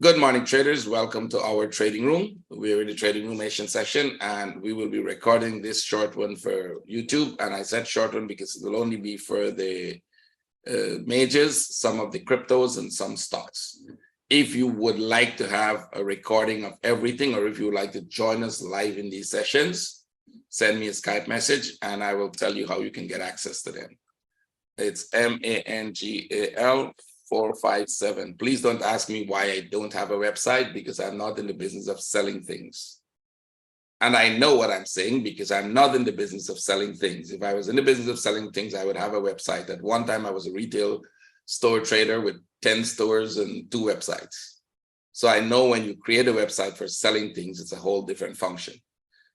Good morning, traders. Welcome to our trading room. We're in the trading room Asian session, and we will be recording this short one for YouTube. And I said short one because it will only be for the majors, some of the cryptos, and some stocks. If you would like to have a recording of everything, or if you would like to join us live in these sessions, send me a Skype message, and I will tell you how you can get access to them. It's MANGAL 457. Please don't ask me why I don't have a website, because I'm not in the business of selling things. And I know what I'm saying because I'm not in the business of selling things. If I was in the business of selling things, I would have a website. At one time, I was a retail store trader with 10 stores and 2 websites. So I know when you create a website for selling things, it's a whole different function.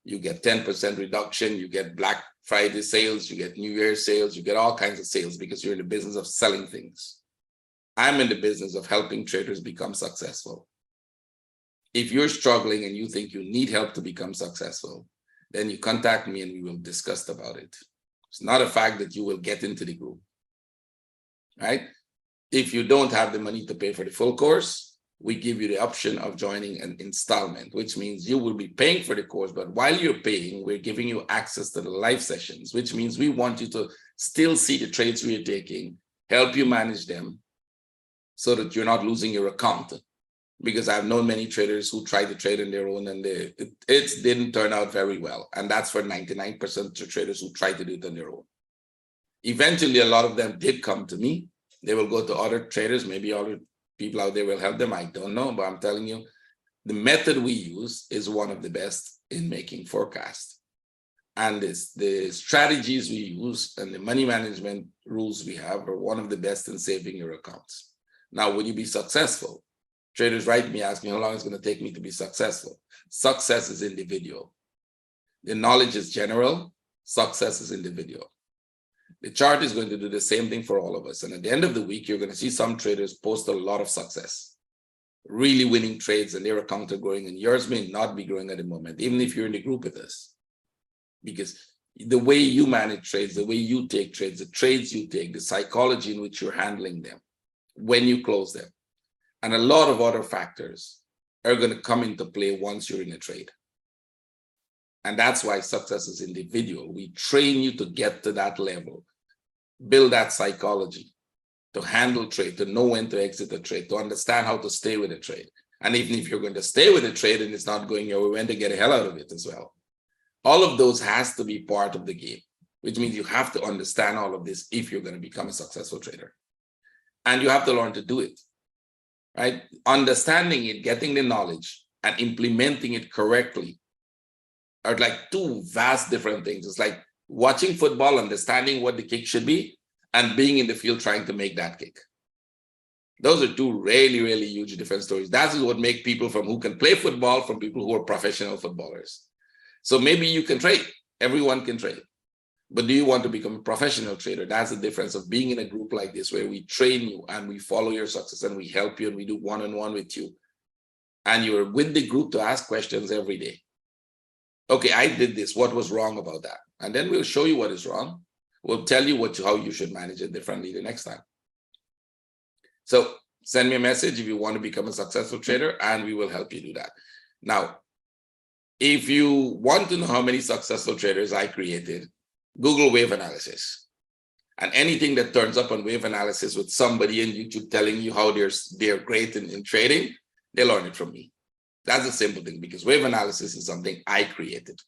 You get 10% reduction, you get Black Friday sales, you get New Year's sales, you get all kinds of sales because you're in the business of selling things. I'm in the business of helping traders become successful. If you're struggling and you think you need help to become successful, then you contact me and we will discuss about it. It's not a fact that you will get into the group, right? If you don't have the money to pay for the full course, we give you the option of joining an installment, which means you will be paying for the course, but while you're paying, we're giving you access to the live sessions, which means we want you to still see the trades we're taking, help you manage them, so that you're not losing your account. Because I've known many traders who tried to trade on their own and it didn't turn out very well. And that's for 99% of traders who try to do it on their own. Eventually, a lot of them did come to me. They will go to other traders. Maybe other people out there will help them. I don't know, but I'm telling you, the method we use is one of the best in making forecasts. And the strategies we use and the money management rules we have are one of the best in saving your accounts. Now, will you be successful? Traders write me, ask me how long it's going to take me to be successful. Success is individual. The knowledge is general. Success is individual. The chart is going to do the same thing for all of us. And at the end of the week, you're going to see some traders post a lot of success, really winning trades, and their account are growing, and yours may not be growing at the moment, even if you're in the group with us. Because the way you manage trades, the way you take trades, the trades you take, the psychology in which you're handling them, when you close them, and a lot of other factors are going to come into play once you're in a trade. And that's why success is individual. We train you to get to that level, build that psychology, to handle trade, to know when to exit a trade, to understand how to stay with a trade. And even if you're going to stay with a trade and it's not going your way, when to get the hell out of it as well. All of those has to be part of the game, which means you have to understand all of this if you're going to become a successful trader. And you have to learn to do it, right? Understanding it, getting the knowledge, and implementing it correctly are like 2 vast different things. It's like watching football, understanding what the kick should be, and being in the field trying to make that kick. Those are 2 really, really huge different stories. That is what makes people from who can play football from people who are professional footballers. So maybe you can trade. Everyone can trade. But do you want to become a professional trader? That's the difference of being in a group like this, where we train you and we follow your success and we help you and we do one-on-one with you. And you're with the group to ask questions every day. Okay, I did this. What was wrong about that? And then we'll show you what is wrong. We'll tell you how you should manage it differently the next time. So send me a message if you want to become a successful trader, and we will help you do that. Now, if you want to know how many successful traders I created, Google wave analysis. And anything that turns up on wave analysis with somebody in YouTube telling you how they're great in trading, they learn it from me. That's a simple thing, because wave analysis is something I created.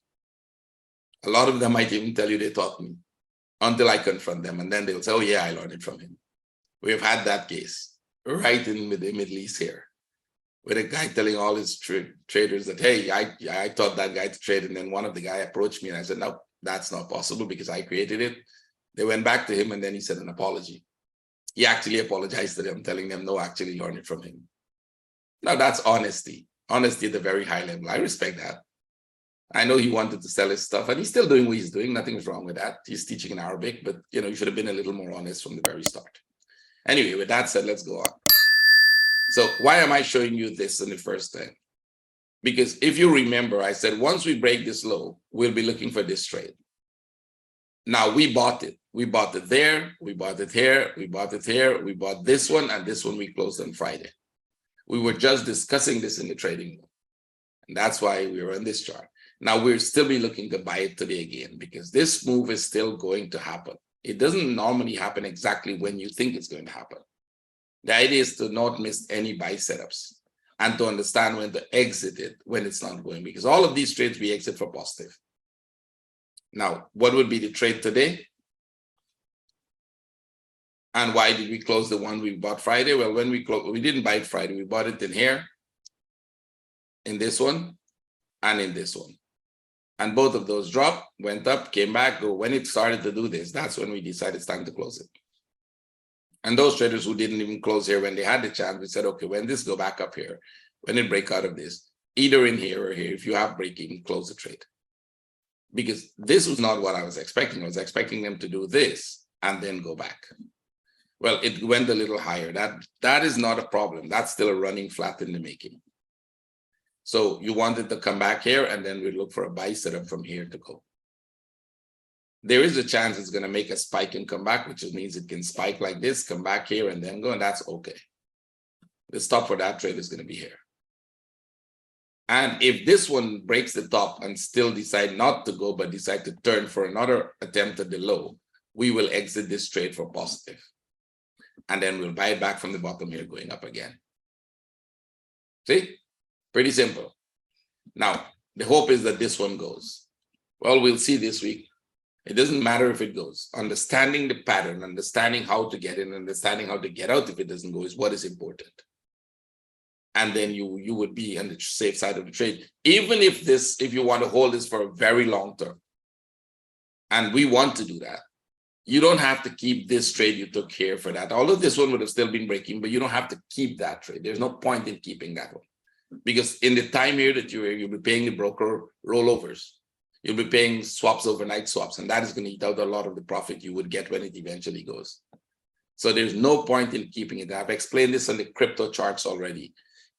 A lot of them might even tell you they taught me until I confront them. And then they'll say, oh yeah, I learned it from him. We've had that case right in the Middle East here, with a guy telling all his traders that, hey, I taught that guy to trade. And then one of the guy approached me and I said, no, that's not possible because I created it. They went back to him and then he said an apology. He actually apologized to them, telling them, no, actually learn it from him. Now that's honesty. Honesty at a very high level. I respect that. I know he wanted to sell his stuff and he's still doing what he's doing. Nothing's wrong with that. He's teaching in Arabic, but you should have been a little more honest from the very start. Anyway, with that said, let's go on. So why am I showing you this in the first thing? Because if you remember, I said, once we break this low, we'll be looking for this trade. Now we bought it. We bought it there. We bought it here. We bought it here. We bought this one, and this one we closed on Friday. We were just discussing this in the trading room. And that's why we were on this chart. Now we'll still be looking to buy it today again, because this move is still going to happen. It doesn't normally happen exactly when you think it's going to happen. The idea is to not miss any buy setups and to understand when to exit it when it's not going, because all of these trades we exit for positive. Now, what would be the trade today? And why did we close the one we bought Friday? Well, when we closed, we didn't buy it Friday. We bought it in here, in this one, and in this one. And both of those dropped, went up, came back. When it started to do this, that's when we decided it's time to close it. And those traders who didn't even close here when they had the chance, we said, okay, when this go back up here, when it break out of this, either in here or here, if you have break even, close the trade. Because this was not what I was expecting. I was expecting them to do this and then go back. Well, it went a little higher. That is not a problem. That's still a running flat in the making. So you wanted to come back here, and then we look for a buy setup from here to go. There is a chance it's going to make a spike and come back, which means it can spike like this, come back here, and then go, and that's okay. The stop for that trade is going to be here. And if this one breaks the top and still decide not to go, but decide to turn for another attempt at the low, we will exit this trade for positive. And then we'll buy it back from the bottom here, going up again. See? Pretty simple. Now, the hope is that this one goes. Well, we'll see this week. It doesn't matter if it goes. Understanding the pattern, understanding how to get in, understanding how to get out if it doesn't go is what is important. And then you would be on the safe side of the trade. Even if you want to hold this for a very long term, and we want to do that, you don't have to keep this trade you took here for that. Although this one would have still been breaking, but you don't have to keep that trade. There's no point in keeping that one. Because in the time here that you'll be paying the broker rollovers, you'll be paying swaps, overnight swaps, and that is going to eat out a lot of the profit you would get when it eventually goes. So there's no point in keeping it. I've explained this on the crypto charts already.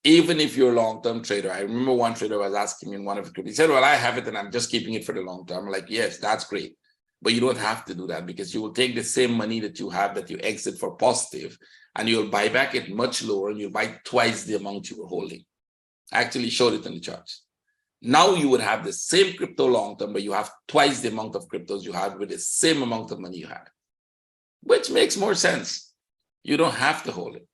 Even if you're a long-term trader, I remember one trader was asking me in one of the, he said, well, I have it and I'm just keeping it for the long term. I'm like, yes, that's great. But you don't have to do that, because you will take the same money that you have that you exit for positive, and you'll buy back it much lower, and you'll buy twice the amount you were holding. I actually showed it in the charts. Now you would have the same crypto long term, but you have twice the amount of cryptos you had with the same amount of money you had, which makes more sense. You don't have to hold it.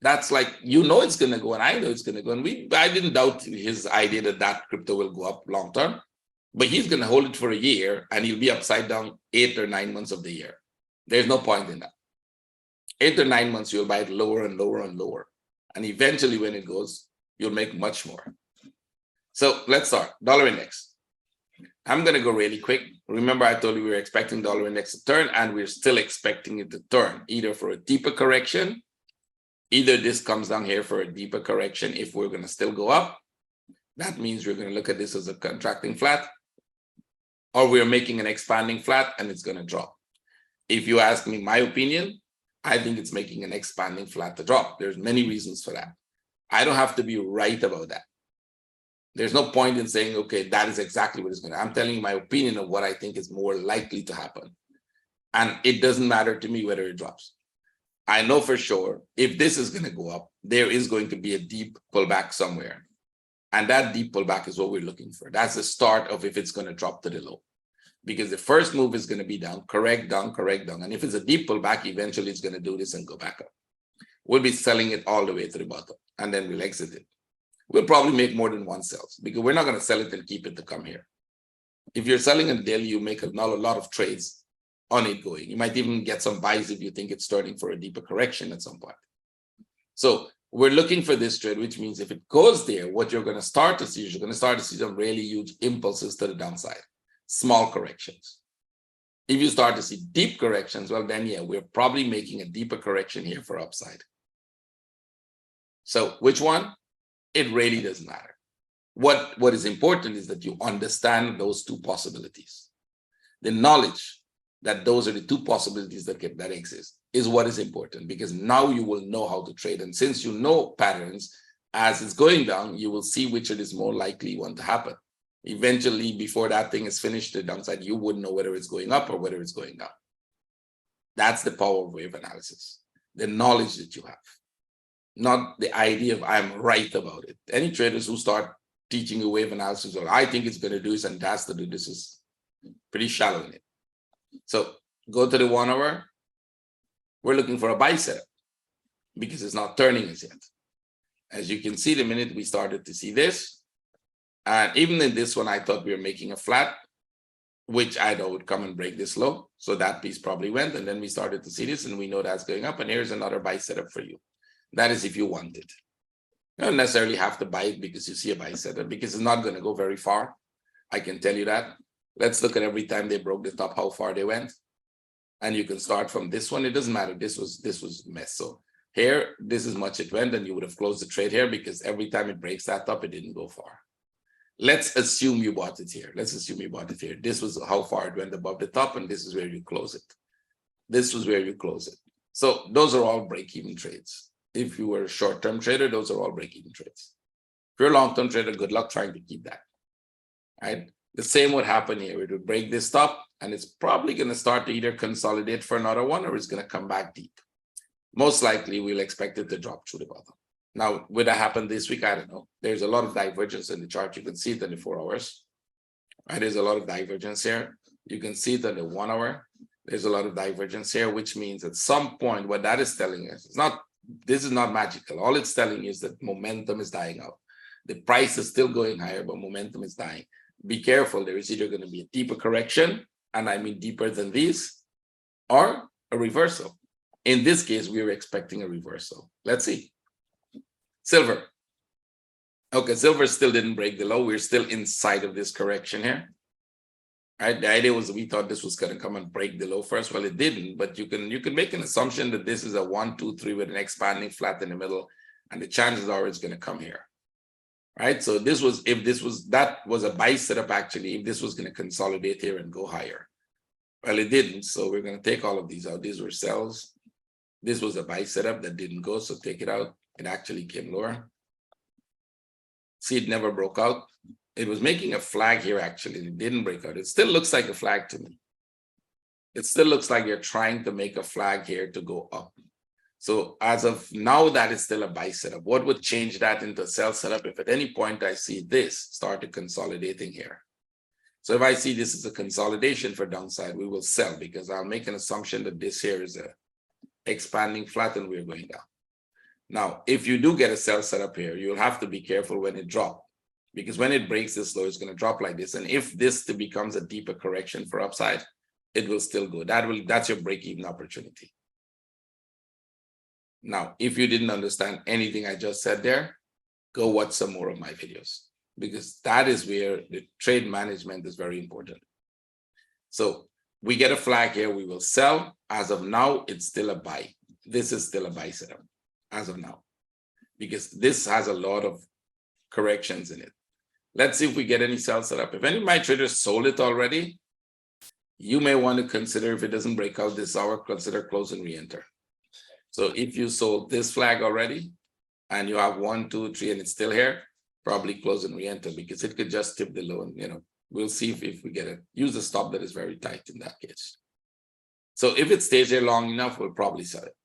That's like, it's going to go, and I know it's going to go. And I didn't doubt his idea that crypto will go up long term, but he's going to hold it for a year and he'll be upside down 8 or 9 months of the year. There's no point in that. 8 or 9 months, you'll buy it lower and lower and lower. And eventually when it goes, you'll make much more. So let's start. Dollar index. I'm going to go really quick. Remember, I told you we were expecting dollar index to turn, and we're still expecting it to turn, either for a deeper correction. Either this comes down here for a deeper correction. If we're going to still go up, that means we're going to look at this as a contracting flat, or we're making an expanding flat and it's going to drop. If you ask me my opinion, I think it's making an expanding flat to drop. There's many reasons for that. I don't have to be right about that. There's no point in saying, okay, that is exactly what is going to. I'm telling you my opinion of what I think is more likely to happen. And it doesn't matter to me whether it drops. I know for sure if this is going to go up, there is going to be a deep pullback somewhere. And that deep pullback is what we're looking for. That's the start of if it's going to drop to the low. Because the first move is going to be down, correct, down, correct, down. And if it's a deep pullback, eventually it's going to do this and go back up. We'll be selling it all the way to the bottom, and then we'll exit it. We'll probably make more than one sell, because we're not going to sell it and keep it to come here. If you're selling in daily, you make a lot of trades on it going. You might even get some buys if you think it's starting for a deeper correction at some point. So we're looking for this trade, which means if it goes there, what you're going to start to see is you're going to start to see some really huge impulses to the downside, small corrections. If you start to see deep corrections, well, then, yeah, we're probably making a deeper correction here for upside. So which one? It really doesn't matter. What is important is that you understand those two possibilities. The knowledge that those are the two possibilities that exist is what is important, because now you will know how to trade. And since you know patterns, as it's going down, you will see which it is more likely one to happen. Eventually, before that thing is finished, the downside, you wouldn't know whether it's going up or whether it's going down. That's the power of wave analysis, the knowledge that you have. not the idea of I'm right about it. Any traders who start teaching you wave analysis, or I think it's going to do this and it has to do this, is pretty shallow in it. So go to the 1 hour. We're looking for a buy setup because it's not turning as yet. As you can see, the minute we started to see this, and even in this one, I thought we were making a flat, which I thought would come and break this low. So that piece probably went, and then we started to see this, and we know that's going up. And here's another buy setup for you. That is if you want it. You don't necessarily have to buy it because you see a buy setup, because it's not going to go very far. I can tell you that. Let's look at every time they broke the top, how far they went. And you can start from this one. It doesn't matter. This was a mess. So here, this is much it went, and you would have closed the trade here because every time it breaks that up, it didn't go far. Let's assume you bought it here. Let's assume you bought it here. This was how far it went above the top, and this is where you close it. This was where you close it. So those are all break-even trades. If you were a short-term trader, those are all break-even trades. If you're a long-term trader, good luck trying to keep that. Right? The same would happen here. It would break this top, and it's probably going to start to either consolidate for another one, or it's going to come back deep. Most likely, we'll expect it to drop through the bottom. Now, would that happen this week? I don't know. There's a lot of divergence in the chart. You can see it in the 4 hours. Right? There's a lot of divergence here. You can see it in the 1 hour. There's a lot of divergence here, which means at some point, what that is telling us, this is not magical. All it's telling you is that momentum is dying out. The price is still going higher, but momentum is dying. Be careful. There is either going to be a deeper correction, and I mean deeper than these, or a reversal. In this case, we were expecting a reversal. Let's see. Silver. Okay, silver still didn't break the low. We're still inside of this correction here. Right? The idea was we thought this was going to come and break the low first. Well, it didn't, but you can make an assumption that this is a 1, 2, 3 with an expanding flat in the middle, and the chances are it's going to come here. Right? So that was a buy setup actually, if this was going to consolidate here and go higher. Well, it didn't. So we're going to take all of these out. These were sells. This was a buy setup that didn't go, so take it out. It actually came lower. See, it never broke out. It was making a flag here, actually. It didn't break out. It still looks like a flag to me. It still looks like you're trying to make a flag here to go up. So as of now, that is still a buy setup. What would change that into a sell setup? If at any point I see this start consolidating here. So if I see this as a consolidation for downside, we will sell, because I'll make an assumption that this here is a expanding flat and we're going down. Now, if you do get a sell setup here, you'll have to be careful when it drops, because when it breaks this low, it's going to drop like this. And if this becomes a deeper correction for upside, it will still go. That's your break-even opportunity. Now, if you didn't understand anything I just said there, go watch some more of my videos, because that is where the trade management is very important. So we get a flag here, we will sell. As of now, it's still a buy. This is still a buy setup as of now, because this has a lot of corrections in it. Let's see if we get any sell setup. If any of my traders sold it already, you may want to consider, if it doesn't break out this hour, consider close and re-enter. So if you sold this flag already and you have 1, 2, 3 and it's still here, probably close and re-enter, because it could just tip the low, and we'll see if we get it. Use a stop that is very tight in that case. So if it stays here long enough, we'll probably sell it.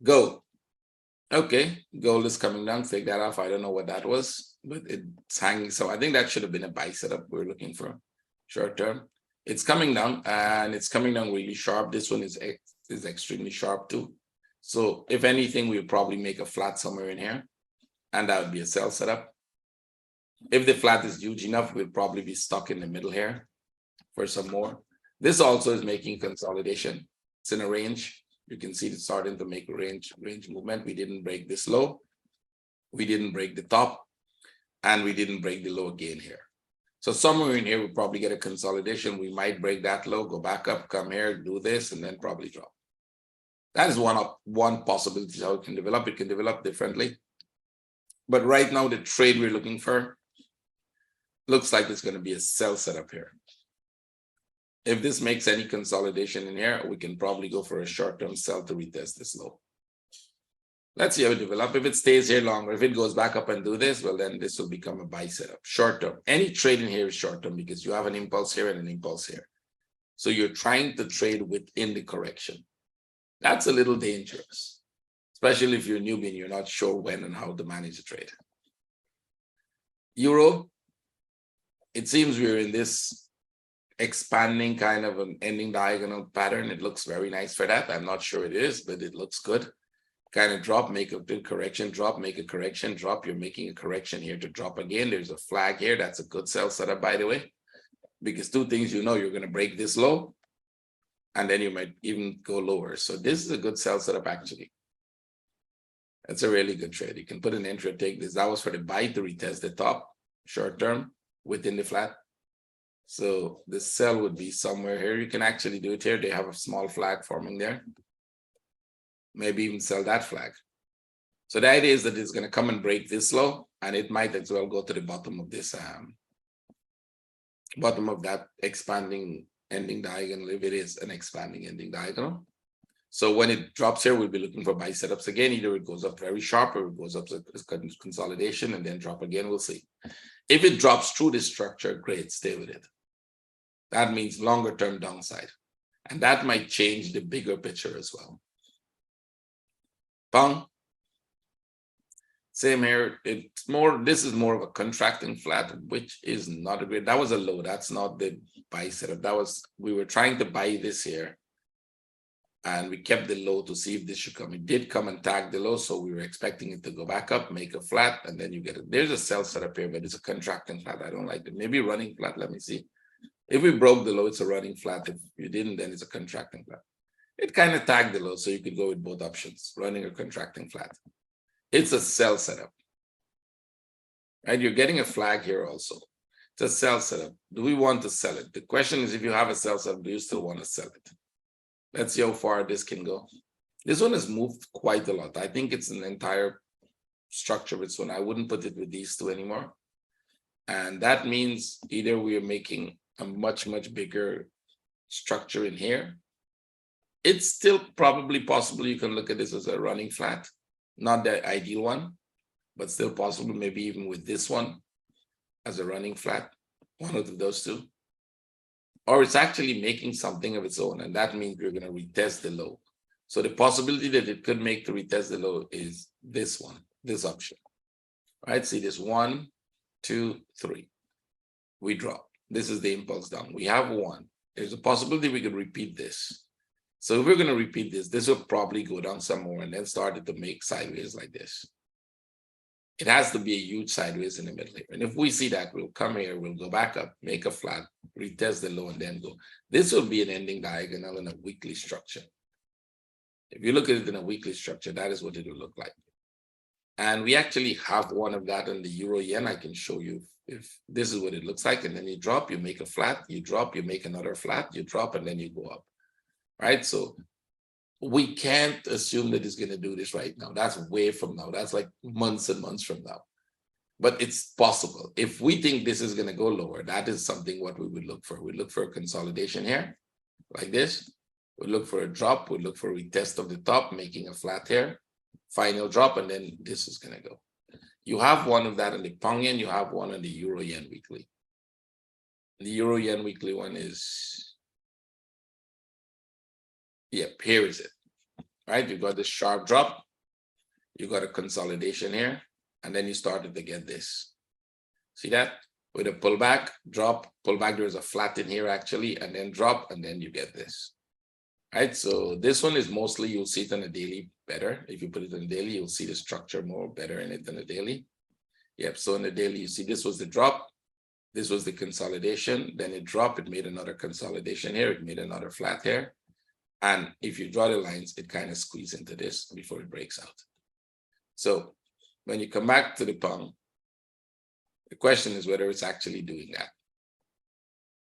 Gold. Okay, gold is coming down. Take that off. I don't know what that was, but it's hanging. So I think that should have been a buy setup we're looking for short term. It's coming down, and it's coming down really sharp. This one is extremely sharp too. So if anything, we'll probably make a flat somewhere in here, and that would be a sell setup. If the flat is huge enough, we'll probably be stuck in the middle here for some more. This also is making consolidation. It's in a range. You can see it's starting to make a range movement. We didn't break this low. We didn't break the top, and we didn't break the low again here. So somewhere in here, we'll probably get a consolidation. We might break that low, go back up, come here, do this, and then probably drop. That is one possibility how it can develop. It can develop differently. But right now, the trade we're looking for looks like it's going to be a sell setup here. If this makes any consolidation in here, we can probably go for a short-term sell to retest this low. Let's see how it develops. If it stays here longer, if it goes back up and do this, well, then this will become a buy setup. Short-term. Any trade in here is short-term, because you have an impulse here and an impulse here. So you're trying to trade within the correction. That's a little dangerous, especially if you're a newbie and you're not sure when and how to manage the trade. Euro, it seems we're in this expanding kind of an ending diagonal pattern. It looks very nice for that. I'm not sure it is, but it looks good. Kind of drop, make a good correction, drop, make a correction, drop. You're making a correction here to drop again. There's a flag here. That's a good sell setup, by the way, because two things, you're going to break this low, and then you might even go lower. So this is a good sell setup, actually. That's a really good trade. You can put an entry, take this. That was for the buy to retest the top, short term, within the flat. So the sell would be somewhere here. You can actually do it here. They have a small flag forming there. Maybe even sell that flag. So the idea is that it's going to come and break this low, and it might as well go to the bottom of this, bottom of that expanding ending diagonal, if it is an expanding ending diagonal. So when it drops here, we'll be looking for buy setups again. Either it goes up very sharp or it goes up to consolidation and then drop again. We'll see. If it drops through this structure, great, stay with it. That means longer term downside. And that might change the bigger picture as well. Pound. Same here. It's more, this is more of a contracting flat, which is not a great. That was a low. That's not the buy setup. That was, we were trying to buy this here. And we kept the low to see if this should come. It did come and tag the low, so we were expecting it to go back up, make a flat, and then you get it. There's a sell setup here, but it's a contracting flat. I don't like it. Maybe running flat. Let me see. If we broke the low, it's a running flat. If you didn't, then it's a contracting flat. It kind of tagged the low, so you could go with both options, running or contracting flat. It's a sell setup. Right? You're getting a flag here also. It's a sell setup. Do we want to sell it? The question is, if you have a sell setup, do you still want to sell it? Let's see how far this can go. This one has moved quite a lot. I think it's an entire structure of its own. I wouldn't put it with these two anymore. And that means either we are making a much, much bigger structure in here. It's still probably possible. You can look at this as a running flat, not the ideal one, but still possible, maybe even with this one as a running flat, one of those two. Or it's actually making something of its own, and that means we're going to retest the low. So the possibility that it could make to retest the low is this one, this option. Right? See this 1, 2, 3. We drop. This is the impulse down. We have 1. There's a possibility we could repeat this. So if we're going to repeat this, this will probably go down some more and then start it to make sideways like this. It has to be a huge sideways in the middle here. And if we see that, we'll come here, we'll go back up, make a flat, retest the low, and then go. This will be an ending diagonal in a weekly structure. If you look at it in a weekly structure, that is what it will look like. And we actually have one of that in the euro yen. I can show you if this is what it looks like. And then you drop, you make a flat, you drop, you make another flat, you drop, and then you go up. Right? So we can't assume that it's going to do this right now. That's way from now. That's like months and months from now. But it's possible. If we think this is going to go lower, that is something what we would look for. We look for a consolidation here, like this. We look for a drop. We look for a retest of the top, making a flat here, final drop, and then this is going to go. You have one of that in the pound yen. You have one on the euro yen weekly. The euro yen weekly one is, yep, here is it. Right? You got this sharp drop. You got a consolidation here. And then you started to get this. See that? With a pullback, drop, pullback, there's a flat in here actually, and then drop, and then you get this. Right? So this one is mostly, you'll see it on a daily better. If you put it on a daily, you'll see the structure more better in it than a daily. Yep. So in the daily, you see this was the drop. This was the consolidation. Then it dropped. It made another consolidation here. It made another flat here. And if you draw the lines, it kind of squeezes into this before it breaks out. So when you come back to the pound, the question is whether it's actually doing that.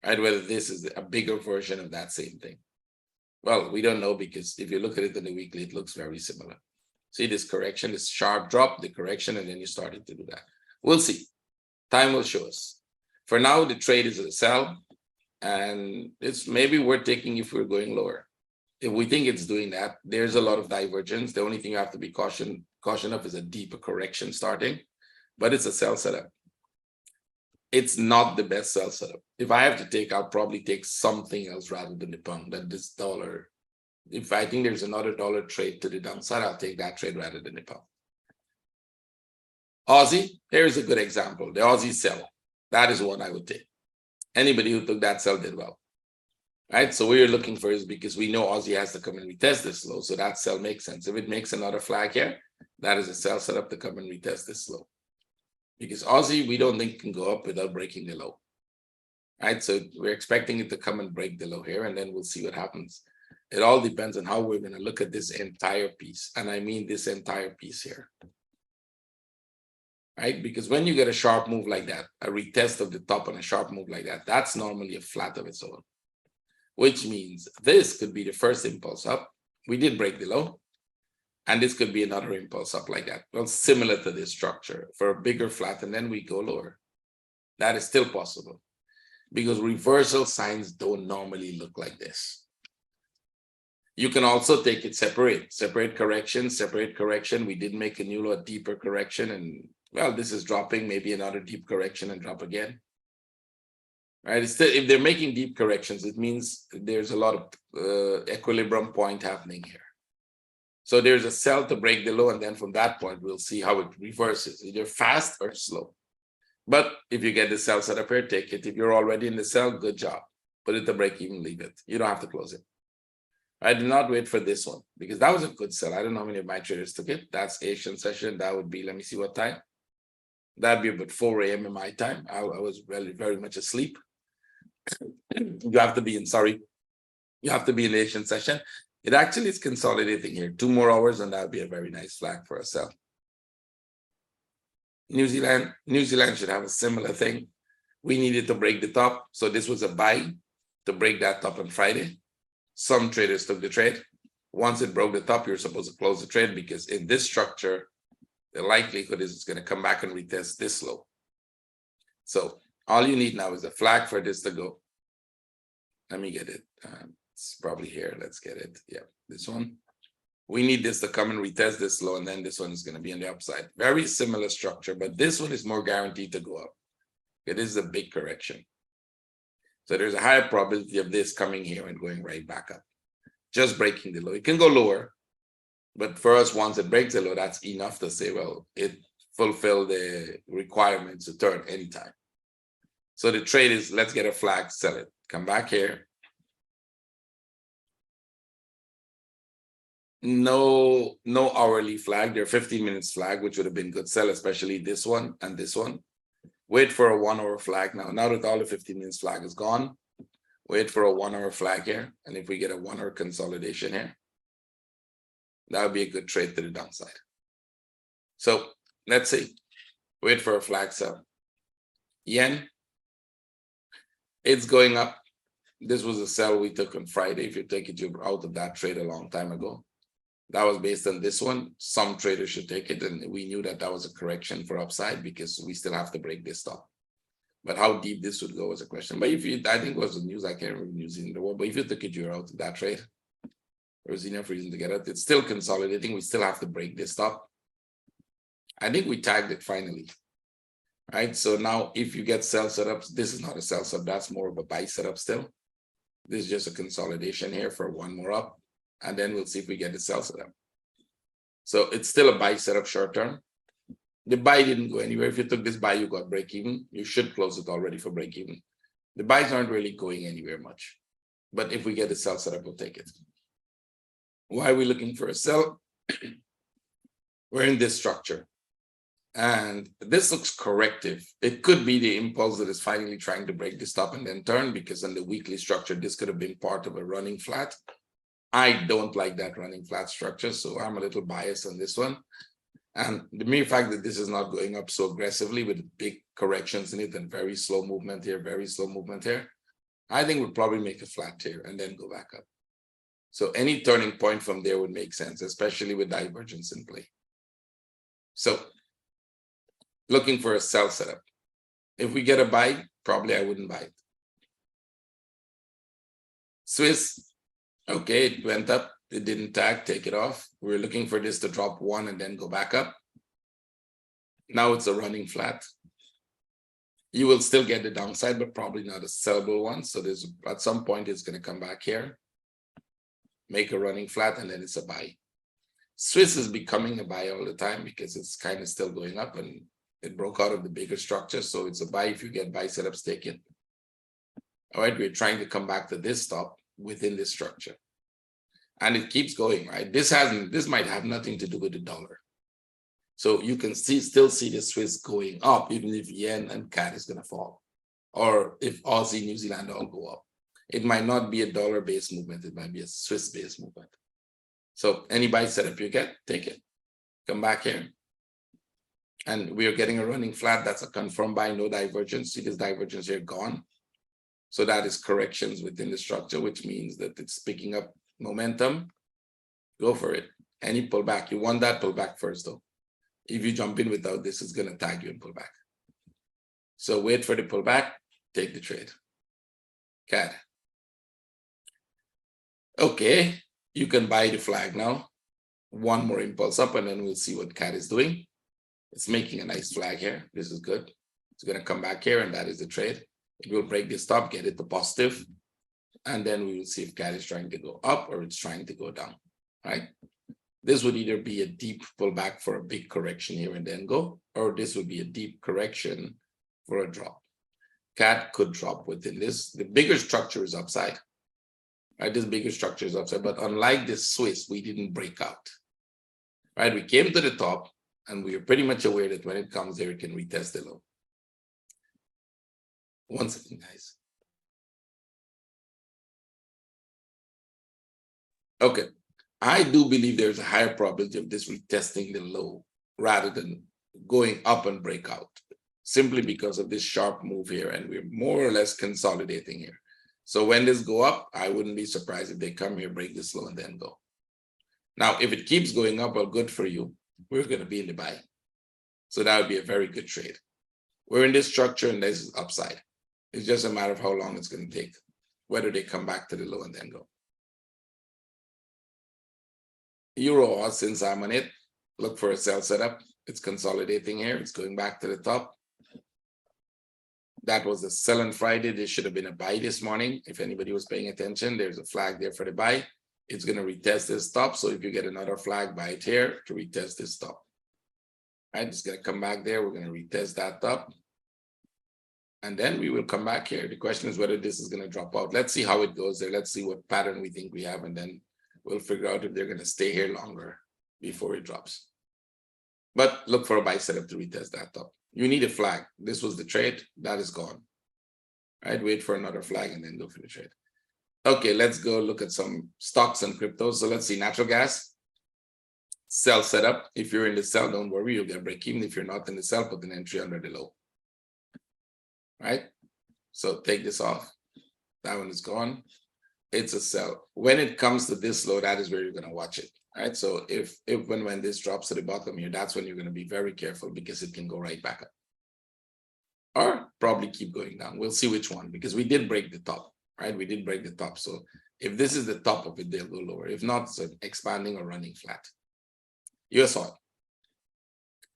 Right? Whether this is a bigger version of that same thing. Well, we don't know, because if you look at it in the weekly, it looks very similar. See this correction, this sharp drop, the correction, and then you started to do that. We'll see. Time will show us. For now, the trade is a sell, and it's maybe worth taking if we're going lower. If we think it's doing that, there's a lot of divergence. The only thing you have to be caution of is a deeper correction starting, but it's a sell setup. It's not the best sell setup. If I have to take, I'll probably take something else rather than the pound, than this dollar If I think there's another dollar trade to the downside, I'll take that trade rather than the pound. Aussie, here's a good example. The Aussie sell. That is one I would take. Anybody who took that sell did well. Right? So what you're looking for is because we know Aussie has to come and retest this low. So that sell makes sense. If it makes another flag here, that is a sell setup to come and retest this low. Because Aussie, we don't think can go up without breaking the low. Right? So we're expecting it to come and break the low here, and then we'll see what happens. It all depends on how we're going to look at this entire piece. And I mean this entire piece here. Right? Because when you get a sharp move like that, a retest of the top and a sharp move like that, that's normally a flat of its own. Which means this could be the first impulse up. We did break the low. And this could be another impulse up like that. Well, similar to this structure for a bigger flat, and then we go lower. That is still possible because reversal signs don't normally look like this. You can also take it separate correction. We did make a new low, deeper correction, and well, this is dropping, maybe another deep correction and drop again. Right? It's still, if they're making deep corrections, it means there's a lot of equilibrium point happening here. So there's a sell to break the low, and then from that point, we'll see how it reverses, either fast or slow. But if you get the sell set up here, take it. If you're already in the sell, good job. Put it to break even, leave it. You don't have to close it. I did not wait for this one because that was a good sell. I don't know how many of my traders took it. That's Asian session. That would be, let me see what time. That'd be about 4 a.m. in my time. I was very, very much asleep. You have to be in, you have to be in the Asian session. It actually is consolidating here. 2 more hours, and that would be a very nice flag for a sell. New Zealand should have a similar thing. We needed to break the top. So this was a buy to break that top on Friday. Some traders took the trade. Once it broke the top, you're supposed to close the trade because in this structure, the likelihood is it's going to come back and retest this low. So all you need now is a flag for this to go. Let me get it. It's probably here. Let's get it. Yeah, this one. We need this to come and retest this low, and then this one is going to be on the upside. Very similar structure, but this one is more guaranteed to go up. It is a big correction. So there's a higher probability of this coming here and going right back up. Just breaking the low. It can go lower, but for us, once it breaks the low, that's enough to say, well, it fulfilled the requirements to turn anytime. So the trade is, let's get a flag, sell it. Come back here. No hourly flag. They're 15 minutes flag, which would have been good sell, especially this one and this one. Wait for a 1 hour flag now. Now that all the 15 minutes flag is gone, wait for a 1 hour flag here. And if we get a 1 hour consolidation here, that would be a good trade to the downside. So let's see. Wait for a flag sell. Yen, it's going up. This was a sell we took on Friday. If you take it, you're out of that trade a long time ago. That was based on this one. Some traders should take it, and we knew that that was a correction for upside because we still have to break this top. But how deep this would go was a question. But if you, I think it was the news, I can't remember news in the world, but if you took it, you're out of that trade. There was enough reason to get it. It's still consolidating. We still have to break this top. I think we tagged it finally. Right? So now if you get sell setups, this is not a sell setup. That's more of a buy setup still. This is just a consolidation here for 1 more up. And then we'll see if we get the sell setup. So it's still a buy setup short term. The buy didn't go anywhere. If you took this buy, you got break even. You should close it already for break even. The buys aren't really going anywhere much. But if we get the sell setup, we'll take it. Why are we looking for a sell? We're in this structure. And this looks corrective. It could be the impulse that is finally trying to break this top and then turn, because in the weekly structure, this could have been part of a running flat. I don't like that running flat structure, so I'm a little biased on this one. And the mere fact that this is not going up so aggressively with big corrections in it and very slow movement here, I think we'll probably make a flat here and then go back up. So any turning point from there would make sense, especially with divergence in play. So looking for a sell setup. If we get a buy, probably I wouldn't buy it. Swiss, okay, it went up. It didn't tag, take it off. We're looking for this to drop 1 and then go back up. Now it's a running flat. You will still get the downside, but probably not a sellable one. So there's at some point it's going to come back here. make a running flat, and then it's a buy. Swiss is becoming a buy all the time because it's kind of still going up and it broke out of the bigger structure. So it's a buy. If you get buy setups, take it. All right, we're trying to come back to this stop within this structure. And it keeps going, right? This might have nothing to do with the dollar. So you can still see the Swiss going up, even if yen and CAD is going to fall. Or if Aussie, New Zealand all go up. It might not be a dollar-based movement. It might be a Swiss-based movement. So any buy setup you get, take it. Come back here. And we are getting a running flat. That's a confirmed buy, no divergence. See this divergence here gone. So that is corrections within the structure, which means that it's picking up momentum. Go for it. Any pullback, you want that pullback first though. If you jump in without this, it's going to tag you in pullback. So wait for the pullback, take the trade. CAD. Okay, you can buy the flag now. One more impulse up and then we'll see what CAD is doing. It's making a nice flag here. This is good. It's going to come back here and that is the trade. It will break this top, get it to positive, and then we will see if CAD is trying to go up or it's trying to go down, right? This would either be a deep pullback for a big correction here and then go, or this would be a deep correction for a drop. CAD could drop within this. The bigger structure is upside, right? This bigger structure is upside, but unlike this Swiss, we didn't break out, right? We came to the top and we are pretty much aware that when it comes there, it can retest the low. One second, guys. Okay, I do believe there's a higher probability of this retesting the low rather than going up and break out, simply because of this sharp move here, and we're more or less consolidating here. So when this go up, I wouldn't be surprised if they come here, break this low, and then go. Now, if it keeps going up, well, good for you. We're going to be in the buy. So that would be a very good trade. We're in this structure and this is upside. It's just a matter of how long it's going to take, whether they come back to the low and then go. Euro, since I'm on it, look for a sell setup. It's consolidating here. It's going back to the top. That was a sell on Friday. This should have been a buy this morning. If anybody was paying attention, there's a flag there for the buy. It's going to retest this top. So if you get another flag, buy it here to retest this top. Right, it's going to come back there. We're going to retest that top. And then we will come back here. The question is whether this is going to drop out. Let's see how it goes there. Let's see what pattern we think we have. And then we'll figure out if they're going to stay here longer before it drops. But look for a buy setup to retest that top. You need a flag. This was the trade. That is gone. Right, wait for another flag and then go for the trade. Okay, let's go look at some stocks and cryptos. So let's see, natural gas. Sell setup. If you're in the sell, don't worry, you'll get break even. If you're not in the sell, put an entry under the low. Right? So take this off. That one is gone. It's a sell. When it comes to this low, that is where you're going to watch it. Right? So if when this drops to the bottom here, that's when you're going to be very careful because it can go right back up. Or probably keep going down. We'll see which one because we did break the top. Right? We did break the top. So if this is the top of it, they'll go lower. If not, it's an expanding or running flat. US oil.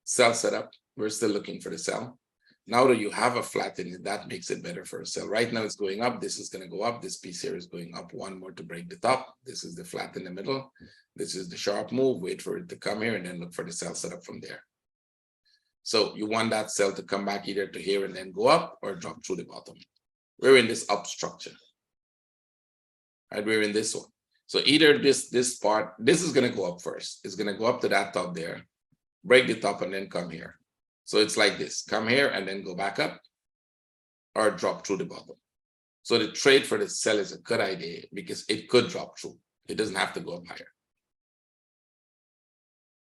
Sell setup. We're still looking for the sell. Now that you have a flat in it, that makes it better for a sell. Right now it's going up. This is going to go up. This piece here is going up one more to break the top. This is the flat in the middle. This is the sharp move. Wait for it to come here and then look for the sell setup from there. So you want that sell to come back either to here and then go up or drop through the bottom. We're in this up structure. Right, we're in this one. So either this part, this is going to go up first. It's going to go up to that top there, break the top and then come here. So it's like this, come here and then go back up or drop through the bottom. So the trade for the sell is a good idea because it could drop through. It doesn't have to go up higher.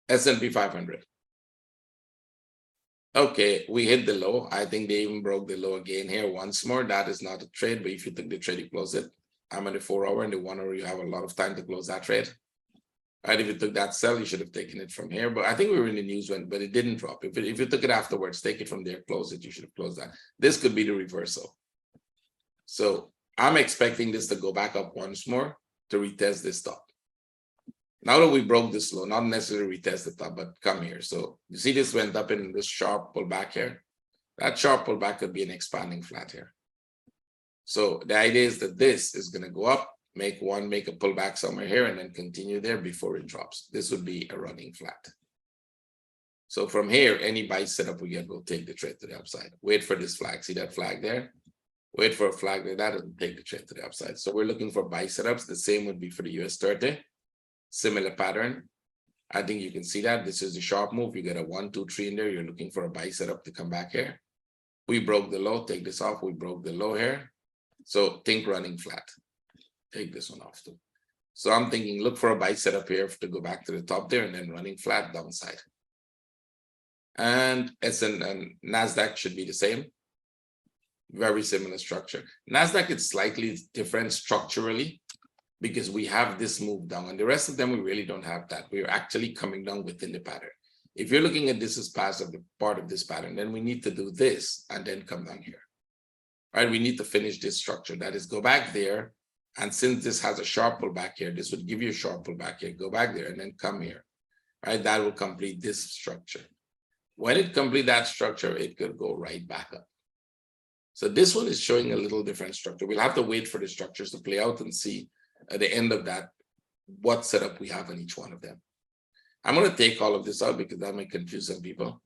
S&P 500. Okay, we hit the low. I think they even broke the low again here once more. That is not a trade, but if you took the trade, you close it. I'm at the 4 hour and the 1 hour, you have a lot of time to close that trade. Right, if you took that sell, you should have taken it from here. But I think we were in the news when, but it didn't drop. If you took it afterwards, take it from there, close it. You should have closed that. This could be the reversal. So I'm expecting this to go back up once more to retest this top. Now that we broke this low, not necessarily retest the top, but come here. So you see this went up in this sharp pullback here. That sharp pullback could be an expanding flat here. So the idea is that this is going to go up, make a pullback somewhere here, and then continue there before it drops. This would be a running flat. So from here, any buy setup we get will take the trade to the upside. Wait for this flag. See that flag there? Wait for a flag like that and take the trade to the upside. So we're looking for buy setups. The same would be for the US 30. Similar pattern. I think you can see that. This is a sharp move. You get a 1, 2, 3 in there. You're looking for a buy setup to come back here. We broke the low. Take this off. We broke the low here. So think running flat. Take this one off too. So I'm thinking look for a buy setup here to go back to the top there and then running flat downside. And S&P and NASDAQ should be the same. Very similar structure. NASDAQ is slightly different structurally because we have this move down, and the rest of them we really don't have that. We're actually coming down within the pattern. If you're looking at this as part of this pattern, then we need to do this and then come down here. Right? We need to finish this structure. That is, go back there, and since this has a sharp pullback here, this would give you a sharp pullback here. Go back there and then come here. Right? That will complete this structure. When it completes that structure, it could go right back up. So this one is showing a little different structure. We'll have to wait for the structures to play out and see at the end of that what setup we have on each one of them. I'm going to take all of this out because that might confuse some people.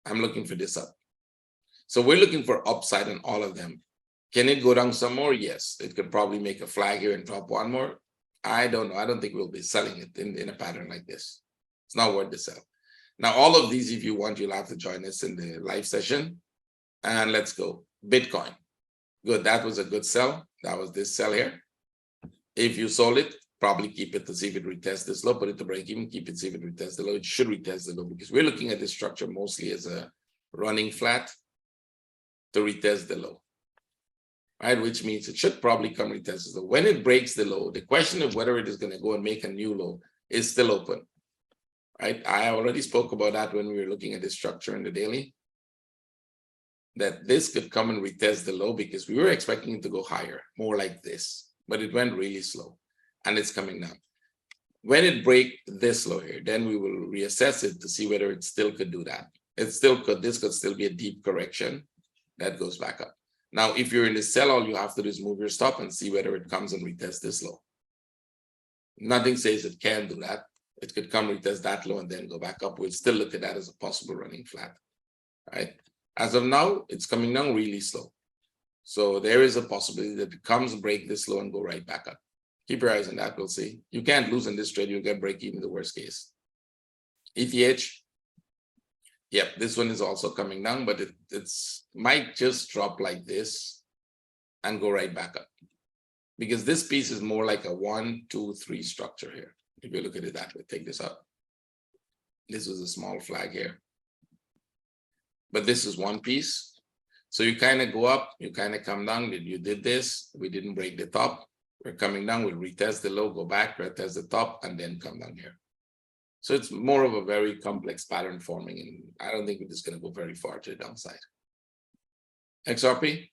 I'm looking for this up. So we're looking for upside on all of them. Can it go down some more? Yes. It could probably make a flag here and drop one more. I don't know. I don't think we'll be selling it in a pattern like this. It's not worth the sell. Now, all of these, if you want, you'll have to join us in the live session. And let's go. Bitcoin. Good. That was a good sell. That was this sell here. If you sold it, probably keep it to see if it retests this low. Put it to break even. Keep it, see if it retests the low. It should retest the low because we're looking at this structure mostly as a running flat to retest the low. Right? Which means it should probably come retest the low. When it breaks the low, the question of whether it is going to go and make a new low is still open. Right? I already spoke about that when we were looking at the structure in the daily, that this could come and retest the low because we were expecting it to go higher, more like this, but it went really slow and it's coming down. When it breaks this low here, then we will reassess it to see whether it still could do that. It still could, this could still be a deep correction that goes back up. Now, if you're in the sell, all you have to do is move your stop and see whether it comes and retests this low. Nothing says it can do that. It could come retest that low and then go back up. We'll still look at that as a possible running flat, right? As of now, it's coming down really slow. So there is a possibility that it comes, break this low and go right back up. Keep your eyes on that, we'll see. You can't lose in this trade, you'll get break even the worst case. ETH, yep, this one is also coming down, but it's might just drop like this and go right back up. Because this piece is more like a 1, 2, 3 structure here. If you look at it that way, take this out. This was a small flag here. But this is one piece. So you kind of go up, you kind of come down. You did this, we didn't break the top. We're coming down, we'll retest the low, go back, retest the top, and then come down here. So it's more of a very complex pattern forming, and I don't think it's going to go very far to the downside. XRP,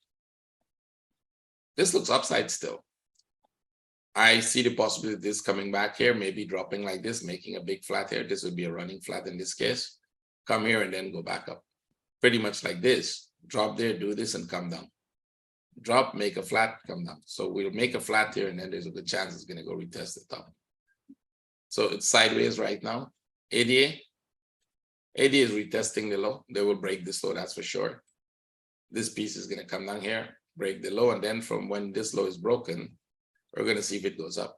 this looks upside still. I see the possibility of this coming back here, maybe dropping like this, making a big flat here. This would be a running flat in this case. Come here and then go back up. Pretty much like this. Drop there, do this, and come down. Drop, make a flat, come down. So we'll make a flat here, and then there's a good chance it's going to go retest the top. So it's sideways right now. ADA is retesting the low. They will break this low, that's for sure. This piece is going to come down here, break the low, and then from when this low is broken, we're going to see if it goes up.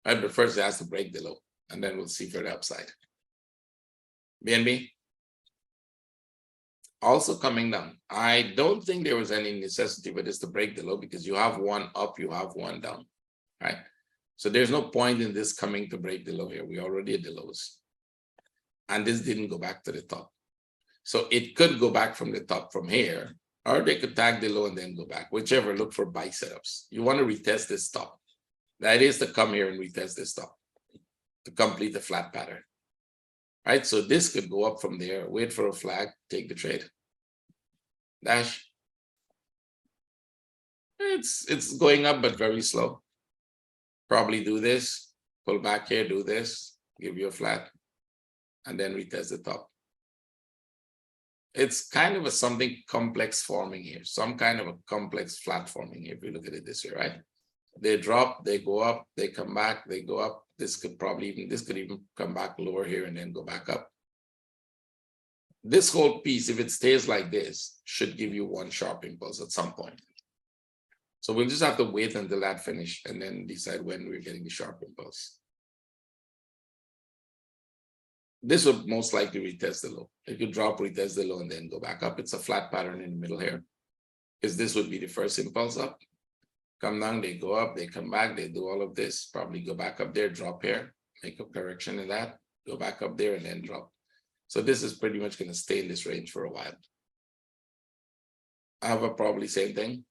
Right, but first it has to break the low, and then we'll see for the upside. BNB also coming down. I don't think there was any necessity for this to break the low because you have one up, you have one down, right? So there's no point in this coming to break the low here. We already at the lows. And this didn't go back to the top. So it could go back from the top from here, or they could tag the low and then go back, whichever. Look for buy setups. You want to retest this top. The idea is to come here and retest this top to complete the flat pattern. Right, so this could go up from there, wait for a flag, take the trade. Dash. It's going up, but very slow. Probably do this, pull back here, do this, give you a flat, and then retest the top. It's kind of a something complex forming here, some kind of a complex flat forming here, if you look at it this way, right? They drop, they go up, they come back, they go up. This could even come back lower here and then go back up. This whole piece, if it stays like this, should give you one sharp impulse at some point. So we'll just have to wait until that finish and then decide when we're getting the sharp impulse. This would most likely retest the low. It could drop, retest the low, and then go back up. It's a flat pattern in the middle here. Because this would be the first impulse up. Come down, they go up, they come back, they do all of this, probably go back up there, drop here, make a correction in that, go back up there, and then drop. So this is pretty much going to stay in this range for a while. Alpha probably same thing.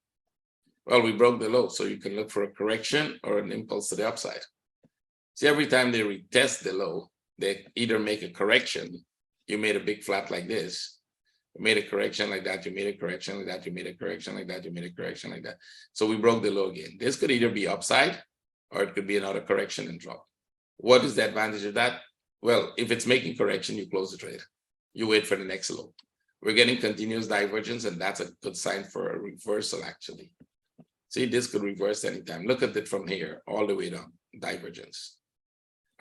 Well, we broke the low, so you can look for a correction or an impulse to the upside. See, every time they retest the low, they either make a correction. You made a big flat like this. You made a correction like that. You made a correction like that. You made a correction like that. You made a correction like that. So we broke the low again. This could either be upside or it could be another correction and drop. What is the advantage of that? Well, if it's making correction, you close the trade. You wait for the next low. We're getting continuous divergence, and that's a good sign for a reversal, actually. See, this could reverse anytime. Look at it from here all the way down, divergence.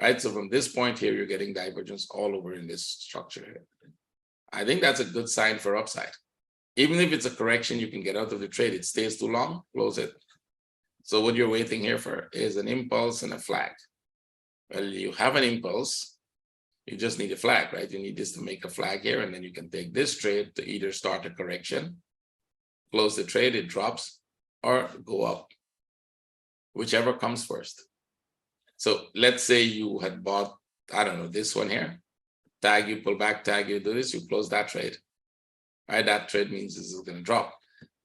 Right, so from this point here, you're getting divergence all over in this structure here. I think that's a good sign for upside. Even if it's a correction, you can get out of the trade. It stays too long, close it. So what you're waiting here for is an impulse and a flag. Well, you have an impulse. You just need a flag, right? You need this to make a flag here, and then you can take this trade to either start a correction, close the trade, it drops, or go up, whichever comes first. So let's say you had bought, I don't know, this one here, tag, you pull back, tag, you do this, you close that trade. Right, that trade means this is going to drop.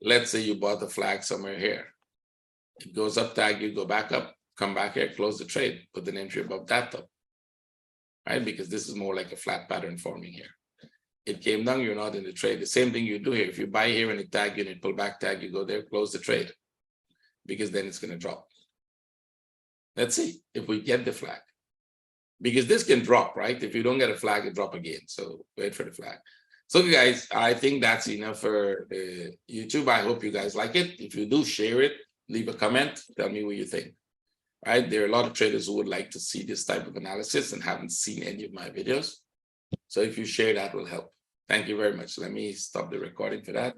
Let's say you bought the flag somewhere here. It goes up, tag, you go back up, come back here, close the trade, put an entry above that top. Right, because this is more like a flat pattern forming here. It came down, you're not in the trade. The same thing you do here. If you buy here and it tag you and it pull back, tag, you go there, close the trade, because then it's going to drop. Let's see if we get the flag, because this can drop, right? If you don't get a flag, it drop again. So wait for the flag. So guys, I think that's enough for YouTube. I hope you guys like it. If you do, share it, leave a comment, tell me what you think. Right? There are a lot of traders who would like to see this type of analysis and haven't seen any of my videos. So if you share, that will help. Thank you very much. Let me stop the recording for that.